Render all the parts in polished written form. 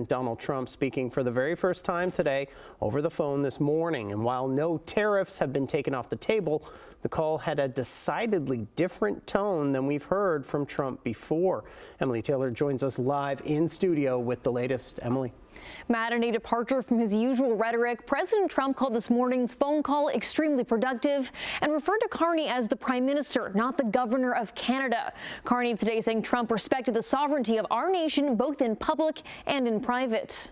Donald Trump speaking for the very first time today over the phone this morning. And while no tariffs have been taken off the table, the call had a decidedly different tone than we've heard from Trump before. Emily Taylor joins us live in studio with the latest. Emily. Matt, in a departure from his usual rhetoric, President Trump called this morning's phone call extremely productive and referred to Carney as the Prime Minister, not the Governor of Canada. Carney today saying Trump respected the sovereignty of our nation, both in public and in private.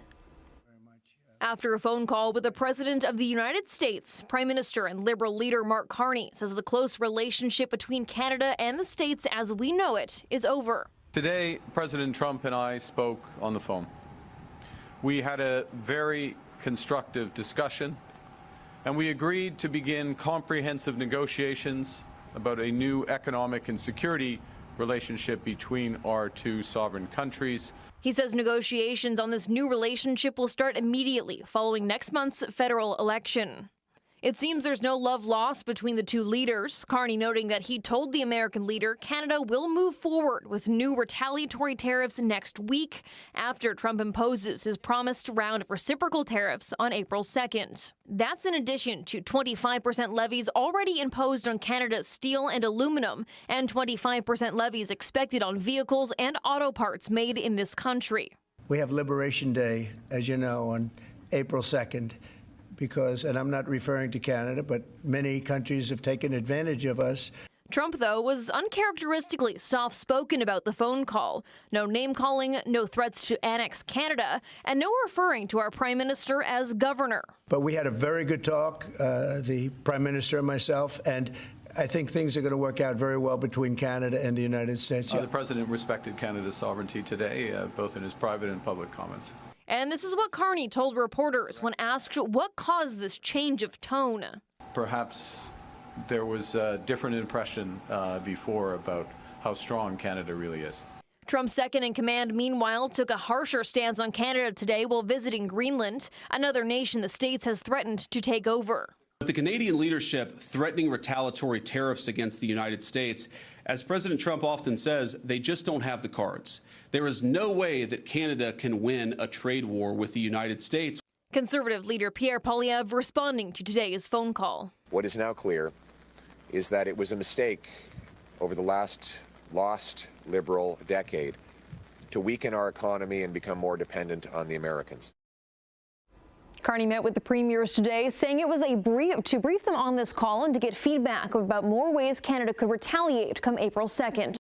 After a phone call with the President of the United States, Prime Minister and Liberal leader Mark Carney says the close relationship between Canada and the States as we know it is over. Today, President Trump and I spoke on the phone. We had a very constructive discussion, and we agreed to begin comprehensive negotiations about a new economic and security relationship between our two sovereign countries. He says negotiations on this new relationship will start immediately following next month's federal election. It seems there's no love lost between the two leaders, Carney noting that he told the American leader Canada will move forward with new retaliatory tariffs next week after Trump imposes his promised round of reciprocal tariffs on April 2nd. That's in addition to 25% levies already imposed on Canada's steel and aluminum and 25% levies expected on vehicles and auto parts made in this country. We have Liberation Day, as you know, on April 2nd. Because, and I'm not referring to Canada, but many countries have taken advantage of us. Trump, though, was uncharacteristically soft-spoken about the phone call. No name-calling, no threats to annex Canada, and no referring to our Prime Minister as governor. But we had a very good talk, the Prime Minister and myself, and I think things are going to work out very well between Canada and the United States. The President respected Canada's sovereignty today, both in his private and public comments. And this is what Carney told reporters when asked what caused this change of tone. Perhaps there was a different impression before about how strong Canada really is. Trump's second-in-command, meanwhile, took a harsher stance on Canada today while visiting Greenland, another nation the States has threatened to take over. With the Canadian leadership threatening retaliatory tariffs against the United States, as President Trump often says, they just don't have the cards. There is no way that Canada can win a trade war with the United States. Conservative leader Pierre Poilievre responding to today's phone call. What is now clear is that it was a mistake over the last lost Liberal decade to weaken our economy and become more dependent on the Americans. Carney met with the premiers today, saying it was to brief them on this call and to get feedback about more ways Canada could retaliate come April 2nd.